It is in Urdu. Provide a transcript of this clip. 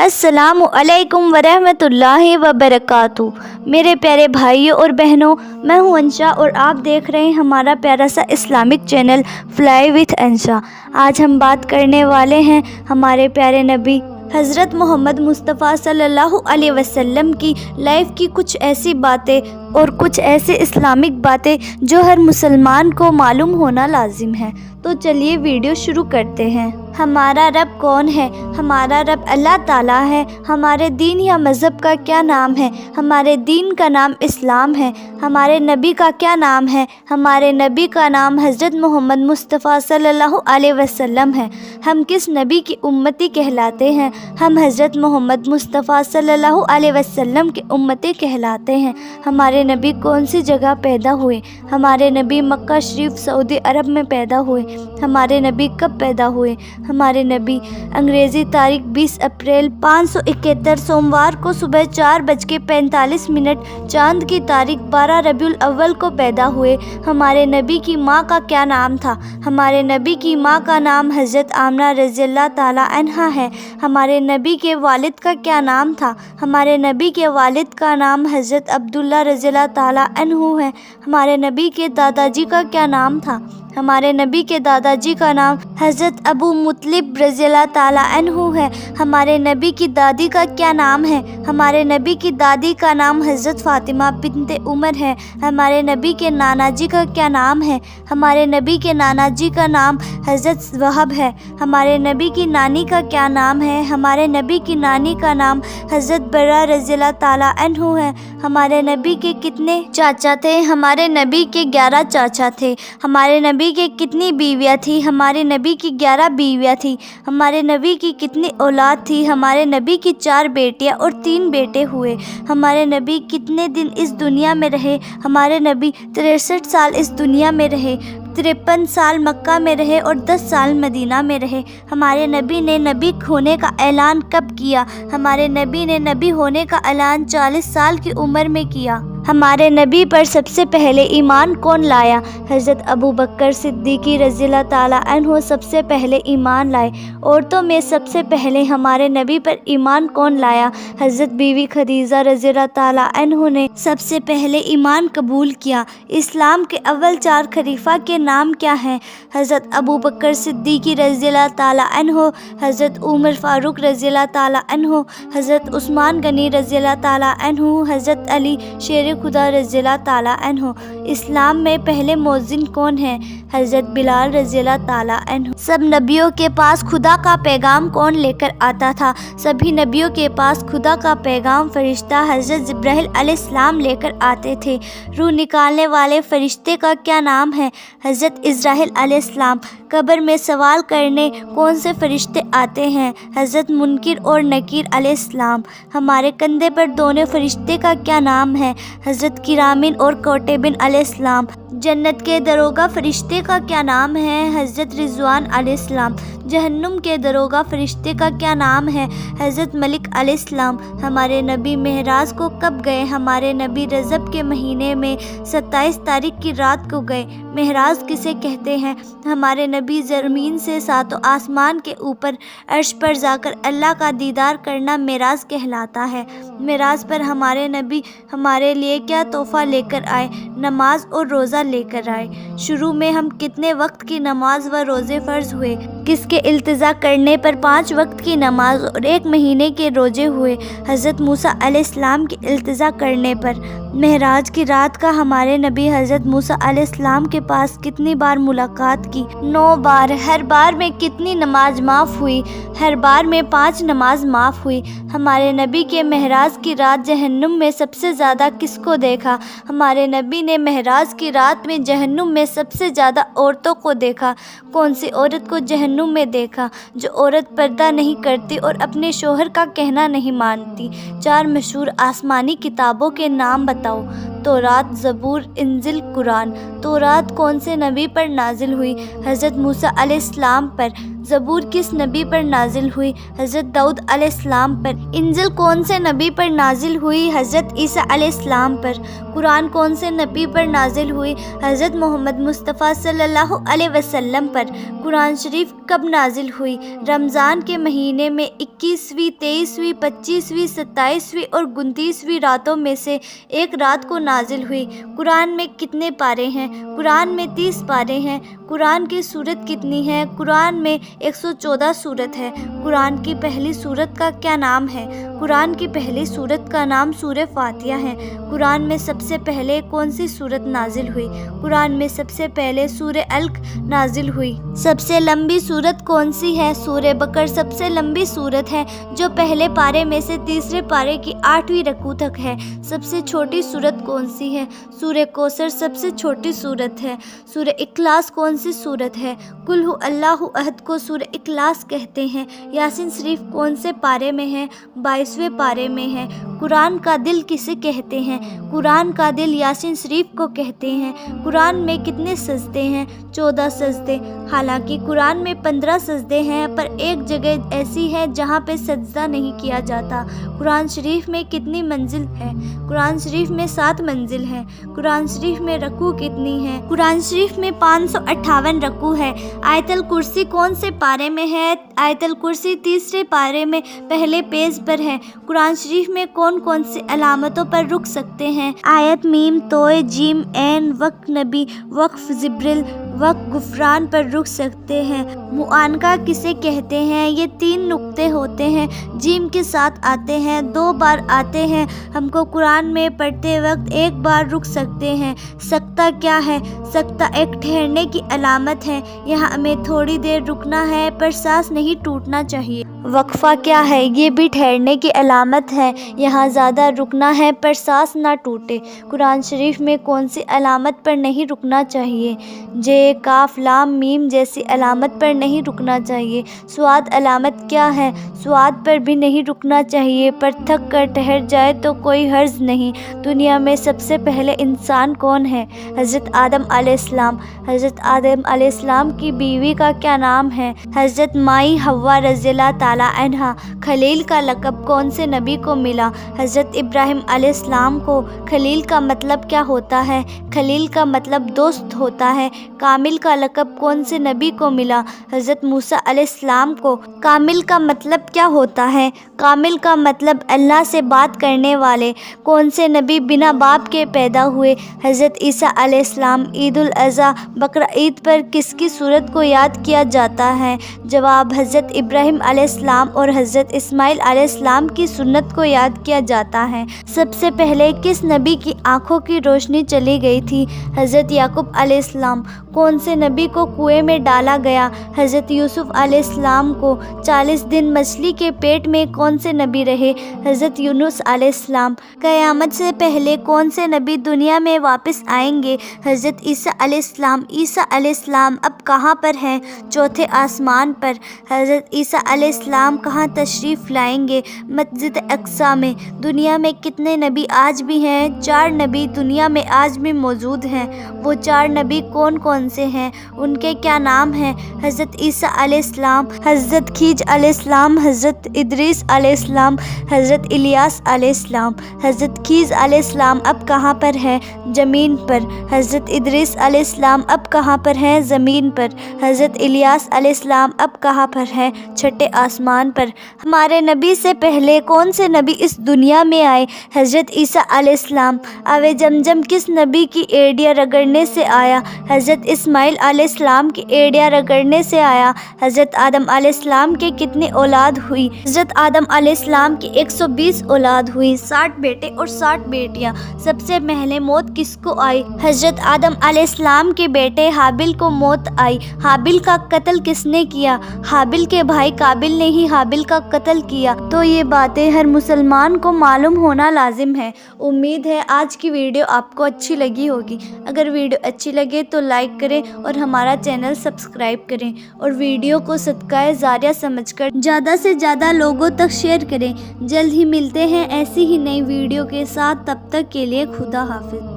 السلام علیکم ورحمۃ اللہ وبرکاتہ۔ میرے پیارے بھائیوں اور بہنوں، میں ہوں انشا اور آپ دیکھ رہے ہیں ہمارا پیارا سا اسلامک چینل فلائی وتھ انشا۔ آج ہم بات کرنے والے ہیں ہمارے پیارے نبی حضرت محمد مصطفیٰ صلی اللہ علیہ وسلم کی لائف کی کچھ ایسی باتیں اور کچھ ایسے اسلامک باتیں جو ہر مسلمان کو معلوم ہونا لازم ہے۔ تو چلیے ویڈیو شروع کرتے ہیں۔ ہمارا رب کون ہے؟ ہمارا رب اللہ تعالیٰ ہے۔ ہمارے دین یا مذہب کا کیا نام ہے؟ ہمارے دین کا نام اسلام ہے۔ ہمارے نبی کا کیا نام ہے؟ ہمارے نبی کا نام حضرت محمد مصطفیٰ صلی اللہ علیہ وسلم ہے۔ ہم کس نبی کی امتی کہلاتے ہیں؟ ہم حضرت محمد مصطفیٰ صلی اللہ علیہ وسلم کے امتی کہلاتے ہیں۔ ہمارے نبی کون سی جگہ پیدا ہوئے؟ ہمارے نبی مکہ شریف سعودی عرب میں پیدا ہوئے۔ ہمارے نبی کب پیدا ہوئے؟ ہمارے نبی انگریزی تاریخ 20 اپریل 571 سوموار کو صبح 4:45 چاند کی تاریخ 12 ربیع الاول کو پیدا ہوئے۔ ہمارے نبی کی ماں کا کیا نام تھا؟ ہمارے نبی کی ماں کا نام حضرت آمنہ رضی اللہ تعالیٰ عنہا ہے۔ ہمارے نبی کے والد کا کیا نام تھا؟ ہمارے نبی کے والد کا نام حضرت عبداللہ رضی اللہ تعالیٰ عنہ ہے۔ ہمارے نبی کے دادا جی کا کیا نام تھا؟ ہمارے نبی کے دادا جی کا نام حضرت ابو مطلب رضی اللہ تعالیٰ عنہ ہے۔ ہمارے نبی کی دادی کا کیا نام ہے؟ ہمارے نبی کی دادی کا نام حضرت فاطمہ بنت عمر ہے۔ ہمارے نبی کے نانا جی کا کیا نام ہے؟ ہمارے نبی کے نانا جی کا نام حضرت وہب ہے۔ ہمارے نبی کی نانی کا کیا نام ہے؟ ہمارے نبی کی نانی کا نام حضرت برہ رضی اللہ تعالیٰ عنہ ہے۔ ہمارے نبی کے کتنے چاچا تھے؟ ہمارے نبی کے 11 چاچا تھے۔ ہمارے نبی کی کتنی بیویاں تھیں؟ ہمارے نبی کی 11 بیویاں تھیں۔ ہمارے نبی کی کتنی اولاد تھی؟ ہمارے نبی کی 4 بیٹیاں اور 3 بیٹے ہوئے۔ ہمارے نبی کتنے دن اس دنیا میں رہے؟ ہمارے نبی 63 سال اس دنیا میں رہے۔ 53 سال مکہ میں رہے اور 10 سال مدینہ میں رہے۔ ہمارے نبی نے نبی ہونے کا اعلان کب کیا؟ ہمارے نبی نے نبی ہونے کا اعلان 40 سال کی عمر میں کیا۔ ہمارے نبی پر سب سے پہلے ایمان کون لایا؟ حضرت ابو بکر صدیقی رضی اللہ تعالیٰ عنہ سب سے پہلے ایمان لائے۔ عورتوں میں سب سے پہلے ہمارے نبی پر ایمان کون لایا؟ حضرت بیوی خدیجہ رضی اللہ تعالیٰ عنہ نے سب سے پہلے ایمان قبول کیا۔ اسلام کے اول 4 خلیفہ کے نام کیا ہیں؟ حضرت ابو بکر صدیقی رضی اللہ تعالیٰ عنہ، حضرت عمر فاروق رضی اللہ تعالیٰ عنہ، حضرت عثمان غنی رضی اللہ تعالیٰ عنہ، حضرت علی شیر خدا رضی اللہ تعالیٰ عنہ۔ اسلام میں پہلے مؤذن کون ہیں؟ حضرت بلال رضی اللہ تعالیٰ عنہ۔ سب نبیوں کے پاس خدا کا پیغام کون لے کر آتا تھا؟ سبھی نبیوں کے پاس خدا کا پیغام فرشتہ حضرت جبرائیل علیہ السلام لے کر آتے تھے۔ روح نکالنے والے فرشتے کا کیا نام ہے؟ حضرت اسرائیل علیہ السلام۔ قبر میں سوال کرنے کون سے فرشتے آتے ہیں؟ حضرت منکر اور نکیر علیہ السلام۔ ہمارے کندھے پر دونے فرشتے کا کیا نام ہے؟ حضرت کرامین اور کوٹبین علیہ السلام۔ جنت کے دروگہ فرشتے کا کیا نام ہے؟ حضرت رضوان علیہ السلام۔ جہنم کے دروگہ فرشتے کا کیا نام ہے؟ حضرت ملک علیہ السلام۔ ہمارے نبی معراج کو کب گئے؟ ہمارے نبی رجب کے مہینے میں 27 تاریخ کی رات کو گئے۔ معراج کسے کہتے ہیں؟ ہمارے نبی زمین سے 7 آسمان کے اوپر عرش پر جا کر اللہ کا دیدار کرنا معراج کہلاتا ہے۔ معراج پر ہمارے نبی ہمارے لیے کیا تحفہ لے کر آئے؟ نماز اور روزہ لے کر آئے۔ شروع میں ہم کتنے وقت کی نماز و روزے فرض ہوئے؟ کس کے التجا کرنے پر 5 وقت کی نماز اور 1 مہینے کے روزے ہوئے؟ حضرت موسیٰ علیہ السلام کی التجا کرنے پر۔ معراج کی رات کا ہمارے نبی حضرت موسیٰ علیہ السلام کے پاس کتنی بار ملاقات کی؟ 9 بار۔ ہر بار میں کتنی نماز معاف ہوئی؟ ہر بار میں 5 نماز معاف ہوئی۔ ہمارے نبی کے معراج کی رات جہنم میں سب سے زیادہ کس کو دیکھا؟ ہمارے نبی نے معراج کی رات میں جہنم میں سب سے زیادہ عورتوں کو دیکھا۔ کون سی عورت کو جہنم میں دیکھا؟ جو عورت پردہ نہیں کرتی اور اپنے شوہر کا کہنا نہیں مانتی۔ 4 مشہور آسمانی کتابوں کے نام بتاؤ۔ تورات، زبور، انجیل، قرآن۔ تورات کون سے نبی پر نازل ہوئی؟ حضرت موسیٰ علیہ السلام پر۔ زبور کس نبی پر نازل ہوئی؟ حضرت داؤد علیہ السلام پر۔ انجیل کون سے نبی پر نازل ہوئی؟ حضرت عیسیٰ علیہ السلام پر۔ قرآن کون سے نبی پر نازل ہوئی؟ حضرت محمد مصطفیٰ صلی اللہ علیہ وسلم پر۔ قرآن شریف کب نازل ہوئی؟ رمضان کے مہینے میں 21ویں، 23ویں، 25ویں، 27ویں اور 29ویں راتوں میں سے ایک رات کو نازل ہوئی۔ قرآن میں کتنے پارے ہیں؟ قرآن میں 30 پارے ہیں۔ قرآن کی سورت کتنی ہے؟ قرآن میں 114 سورت ہے۔ قرآن کی پہلی سورت کا کیا نام ہے؟ قرآن کی پہلی سورت کا نام سورہ فاتحہ ہے۔ قرآن میں سب سے پہلے کون سی سورت نازل ہوئی؟ قرآن میں سب سے پہلے سورہ علق نازل ہوئی۔ سب سے لمبی سورت کون سی ہے؟ سورہ بقرہ سب سے لمبی سورت ہے جو پہلے پارے میں سے تیسرے پارے کی 8ویں رکوع تک ہے۔ سب سے چھوٹی سورت کون سی ہے؟ سورہ کوثر سب سے چھوٹی سورت ہے۔ سورہ اخلاص کون سی سورت ہے؟ قل ھو اللہ احد کو سورہ اخلاص کہتے ہیں۔ یاسین شریف کون سے پارے میں ہے؟ 22ویں پارے میں ہے۔ قرآن کا دل کسے کہتے ہیں؟ قرآن کا دل یاسین شریف کو کہتے ہیں۔ قرآن میں کتنے سجدے ہیں؟ 14 سجدے۔ حالانکہ قرآن میں 15 سجدے ہیں پر ایک جگہ ایسی ہے جہاں پہ سجدہ نہیں کیا جاتا۔ قرآن شریف میں کتنی منزل ہے؟ قرآن شریف میں 7 منزل ہیں۔ قرآن شریف میں رکوع کتنی ہے؟ قرآن شریف میں 558 رکوع ہے۔ آیت الکرسی کون سے پارے میں ہے؟ آیت الکرسی تیسرے پارے میں پہلے پیج پر ہے۔ قرآن شریف میں کون کون سی علامتوں پر رک سکتے ہیں؟ آیت، میم، توئے، جیم، عین، وقف نبی، وقف جبریل، وقف غفران پر رک سکتے ہیں۔ معانقہ کسے کہتے ہیں؟ یہ 3 نقطے ہوتے ہیں، جیم کے ساتھ آتے ہیں، 2 بار آتے ہیں۔ ہم کو قرآن میں پڑھتے وقت 1 بار رک سکتے ہیں۔ سکتہ کیا ہے؟ سکتہ ایک ٹھہرنے کی علامت ہے، یہاں ہمیں تھوڑی دیر رکنا ہے پر سانس نہیں ٹوٹنا چاہیے۔ وقفہ کیا ہے؟ یہ بھی ٹھہرنے کی علامت ہے، یہاں زیادہ رکنا ہے پر سانس نہ ٹوٹے۔ قرآن شریف میں کون سی علامت پر نہیں رکنا چاہیے؟ جے، کاف، لام، میم جیسی علامت پر نہیں رکنا چاہیے۔ سواد علامت کیا ہے؟ سواد پر بھی نہیں رکنا چاہیے، پر تھک کر ٹھہر جائے تو کوئی حرج نہیں۔ دنیا میں سب سے پہلے انسان کون ہے؟ حضرت آدم علیہ السلام۔ حضرت آدم علیہ السلام کی بیوی کا کیا نام ہے؟ حضرت مائی حوا رضی اللہ تعالیٰ عنہا۔ خلیل کا لقب کون سے نبی کو ملا؟ حضرت ابراہیم علیہ السلام کو۔ خلیل کا مطلب کیا ہوتا ہے؟ خلیل کا مطلب دوست ہوتا ہے۔ کامل کا لقب کون سے نبی کو ملا؟ حضرت موسیٰ علیہ السلام کو۔ کامل کا مطلب کیا ہوتا ہے؟ کامل کا مطلب اللہ سے بات کرنے والے۔ کون سے نبی بنا باپ کے پیدا ہوئے؟ حضرت عیسیٰ علیہ السلام۔ عید الاضحیٰ بقرہ عید پر کس کی سورت کو یاد کیا جاتا ہے؟ جواب، حضرت ابراہیم علیہ السلام اور حضرت اسماعیل علیہ السلام کی سنت کو یاد کیا جاتا ہے۔ سب سے پہلے کس نبی کی آنکھوں کی روشنی چلی گئی تھی؟ حضرت یعقوب علیہ السلام۔ کون سے نبی کو کنویں میں ڈالا گیا؟ حضرت یوسف علیہ السلام کو۔ 40 دن مچھلی کے پیٹ میں کون سے نبی رہے؟ حضرت یونس علیہ السلام۔ قیامت سے پہلے کون سے نبی دنیا میں واپس آئیں گے؟ حضرت عیسیٰ علیہ السلام۔ عیسیٰ علیہ السلام اب کہاں پر ہیں؟ چوتھے آسمان پر۔ حضرت عیسیٰ علیہ السلام کہاں تشریف لائیں گے؟ مسجد اقصیٰ میں۔ دنیا میں کتنے نبی آج بھی ہیں؟ 4 نبی دنیا میں آج بھی موجود ہیں۔ وہ 4 نبی کون کون سے ہیں؟ ان کے کیا نام ہیں؟ حضرت عیسیٰ علیہ السلام، حضرت خضر علیہ السلام، حضرت ادریس علیہ السلام، حضرت الیاس علیہ السلام۔ حضرت خضر علیہ السلام اب کہاں پر ہیں؟ زمین پر۔ حضرت ادریس علیہ السلام اب کہاں پر ہیں؟ زمین پر۔ حضرت الیاس علیہ السلام اب کہاں پر ہیں؟ چھٹے آسمان پر۔ ہمارے نبی سے پہلے کون سے نبی اس دنیا میں آئے؟ حضرت عیسیٰ علیہ السلام۔ آب زمزم کس نبی کی ایڑیاں رگڑنے سے آیا؟ حضرت اسماعیل علیہ السلام کی ایڑیاں رگڑنے سے آیا۔ حضرت آدم علیہ السلام کے کتنی اولاد ہوئی؟ حضرت آدم علیہ السلام کی 120 اولاد ہوئی، 60 بیٹے اور 60 بیٹیاں۔ سب سے پہلے موت کس کو آئی؟ حضرت آدم علیہ السلام کے بیٹے حابل کو موت آئی۔ حابل کا قتل کس نے کیا؟ حابل کے بھائی قابل نے ہی حابل کا قتل کیا۔ تو یہ باتیں ہر مسلمان کو معلوم ہونا لازم ہے۔ امید ہے آج کی ویڈیو آپ کو اچھی لگی ہوگی۔ اگر ویڈیو اچھی لگے تو لائک کریں اور ہمارا چینل سبسکرائب کریں اور ویڈیو کو صدقہ جاریہ سمجھ کر زیادہ سے زیادہ لوگوں تک شیئر کریں۔ جلد ہی ملتے ہیں ایسی ہی نئی ویڈیو کے ساتھ، تب تک کے لیے خدا حافظ۔